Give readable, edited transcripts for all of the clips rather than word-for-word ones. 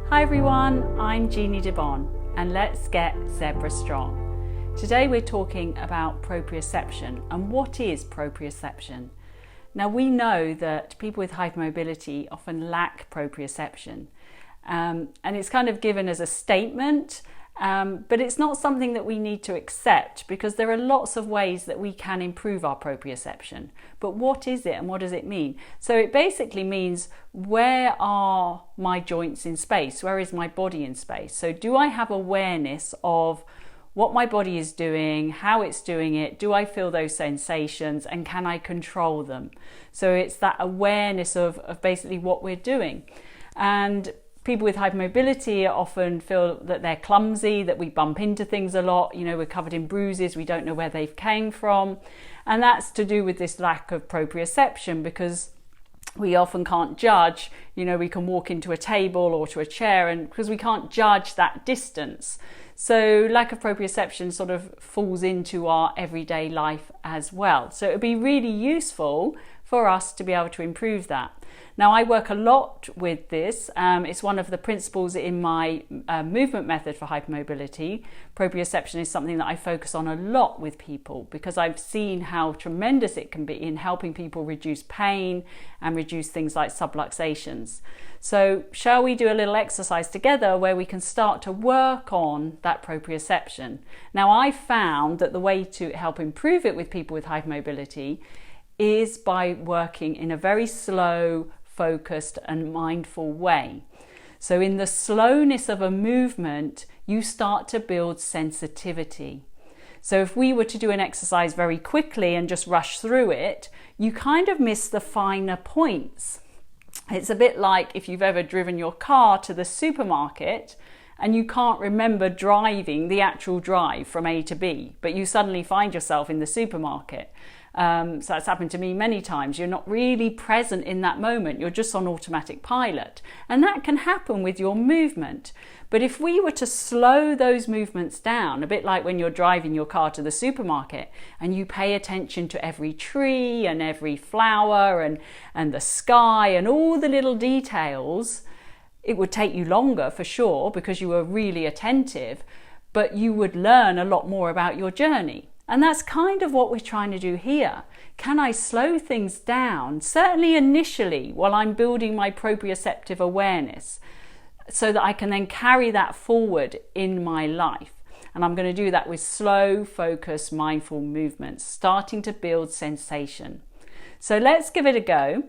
Hi everyone, I'm Jeannie and let's get zebra strong. Today we're talking about proprioception. And what is proprioception? Now we know that people with hypermobility often lack proprioception, and it's kind of given as a statement, but it's not something that we need to accept because there are lots of ways that we can improve our proprioception. But what is it and what does it mean? So it basically means, where are my joints in space? Where is my body in space? So do I have awareness of what my body is doing, how it's doing it? Do I feel those sensations and can I control them? So it's that awareness of basically what we're doing. And people with hypermobility often feel that they're clumsy, that we bump into things a lot. You know, we're covered in bruises, we don't know where they've came from. And that's to do with this lack of proprioception, because we often can't judge. You know, we can walk into a table or to a chair, and because we can't judge that distance. So lack of proprioception sort of falls into our everyday life as well. So it would be really useful for us to be able to improve that. Now, I work a lot with this. It's one of the principles in my movement method for hypermobility. Proprioception is something that I focus on a lot with people because I've seen how tremendous it can be in helping people reduce pain and reduce things like subluxations. So shall we do a little exercise together where we can start to work on that proprioception? Now, I found that the way to help improve it with people with hypermobility is by working in a very slow, focused and mindful way. So in the slowness of a movement, you start to build sensitivity. So if we were to do an exercise very quickly and just rush through it, you kind of miss the finer points. It's a bit like if you've ever driven your car to the supermarket and you can't remember driving the actual drive from A to B, but you suddenly find yourself in the supermarket. So that's happened to me many times. You're not really present in that moment. You're just on automatic pilot. And that can happen with your movement. But if we were to slow those movements down, a bit like when you're driving your car to the supermarket and you pay attention to every tree and every flower and the sky and all the little details, it would take you longer for sure because you were really attentive, but you would learn a lot more about your journey. And that's kind of what we're trying to do here. Can I slow things down, certainly initially, while I'm building my proprioceptive awareness, so that I can then carry that forward in my life? And I'm going to do that with slow, focused, mindful movements, starting to build sensation. So let's give it a go.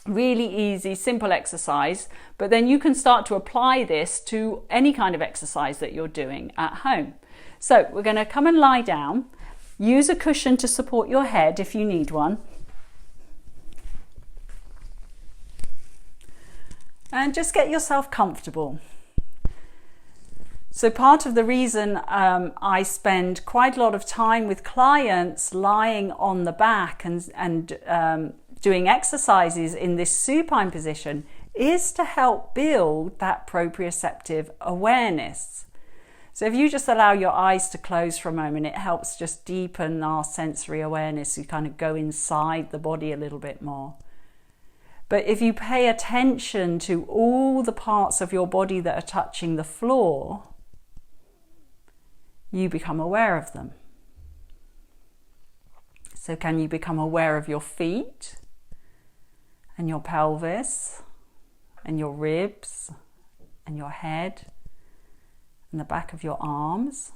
Really easy, simple exercise, but then you can start to apply this to any kind of exercise that you're doing at home. So we're going to come and lie down. Use a cushion to support your head if you need one. And just get yourself comfortable. So part of the reason I spend quite a lot of time with clients lying on the back and doing exercises in this supine position is to help build that proprioceptive awareness. So if you just allow your eyes to close for a moment, it helps just deepen our sensory awareness. You kind of go inside the body a little bit more. But if you pay attention to all the parts of your body that are touching the floor, you become aware of them. So can you become aware of your feet and your pelvis and your ribs and your head and the back of your arms?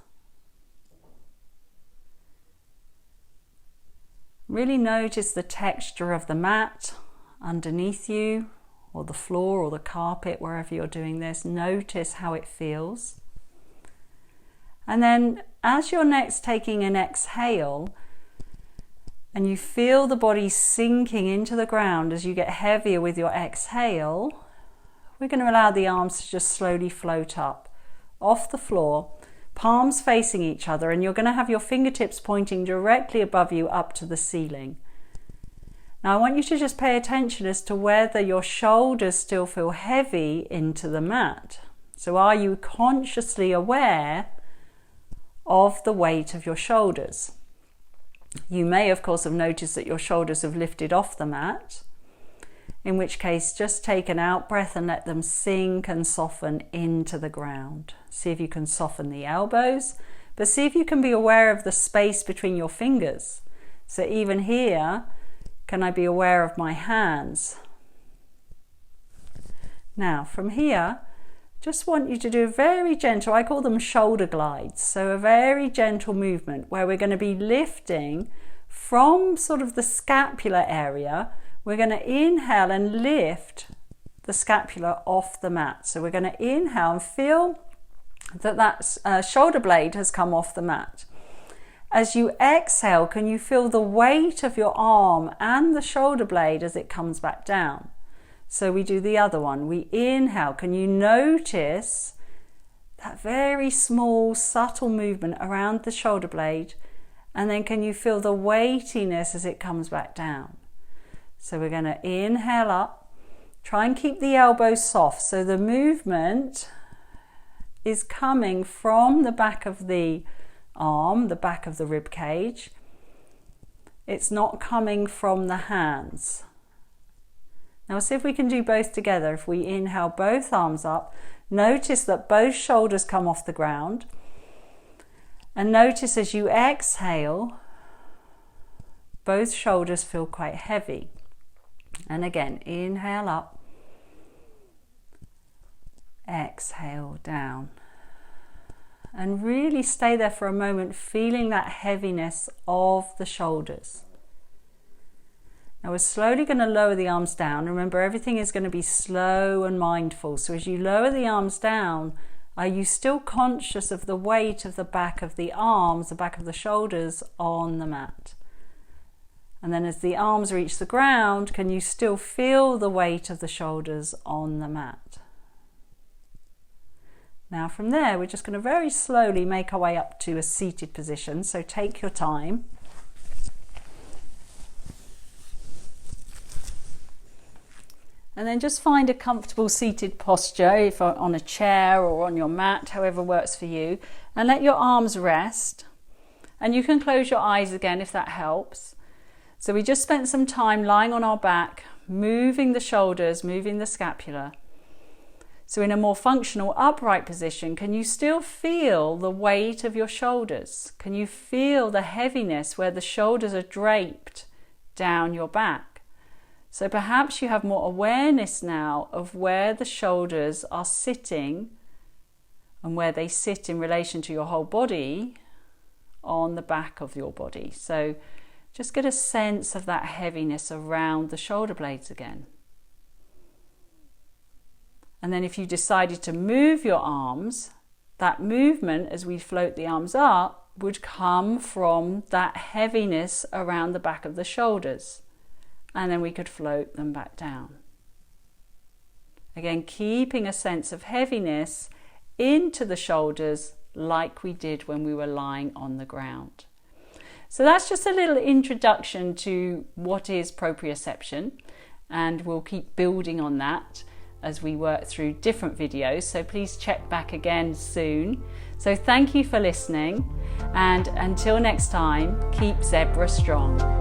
Really notice the texture of the mat underneath you, or the floor or the carpet, wherever you're doing this. Notice how it feels. And then as you're next taking an exhale and you feel the body sinking into the ground as you get heavier with your exhale, we're going to allow the arms to just slowly float up off the floor, palms facing each other, and you're going to have your fingertips pointing directly above you up to the ceiling. Now I want you to just pay attention as to whether your shoulders still feel heavy into the mat. So are you consciously aware of the weight of your shoulders? You may of course have noticed that your shoulders have lifted off the mat. in which case just take an out breath and let them sink and soften into the ground. See if you can soften the elbows, but see if you can be aware of the space between your fingers. So even here, can I be aware of my hands? Now from here, just want you to do a very gentle, I call them shoulder glides, so a very gentle movement where we're going to be lifting from sort of the scapular area. We're going to inhale and lift the scapula off the mat. So we're going to inhale and feel that shoulder blade has come off the mat. As you exhale, can you feel the weight of your arm and the shoulder blade as it comes back down? So we do the other one. We inhale. Can you notice that very small, subtle movement around the shoulder blade? And then can you feel the weightiness as it comes back down? So we're going to inhale up. Try and keep the elbows soft. So the movement is coming from the back of the arm, the back of the rib cage. It's not coming from the hands. Now see if we can do both together. If we inhale both arms up, notice that both shoulders come off the ground. And notice as you exhale, both shoulders feel quite heavy. And again, inhale up, exhale down. And really stay there for a moment, feeling that heaviness of the shoulders. Now we're slowly going to lower the arms down. Remember, everything is going to be slow and mindful. So as you lower the arms down, are you still conscious of the weight of the back of the arms, the back of the shoulders on the mat? And then as the arms reach the ground, can you still feel the weight of the shoulders on the mat? Now from there, we're just going to very slowly make our way up to a seated position. So take your time. And then just find a comfortable seated posture, if on a chair or on your mat, however works for you. And let your arms rest. And you can close your eyes again if that helps. So we just spent some time lying on our back, moving the shoulders, moving the scapula. So in a more functional upright position, can you still feel the weight of your shoulders? Can you feel the heaviness where the shoulders are draped down your back? So perhaps you have more awareness now of where the shoulders are sitting and where they sit in relation to your whole body on the back of your body. So just get a sense of that heaviness around the shoulder blades again. And then if you decided to move your arms, that movement as we float the arms up would come from that heaviness around the back of the shoulders. And then we could float them back down. Again, keeping a sense of heaviness into the shoulders like we did when we were lying on the ground. So that's just a little introduction to what is proprioception, and we'll keep building on that as we work through different videos. So please check back again soon. So thank you for listening, and until next time, keep zebra strong.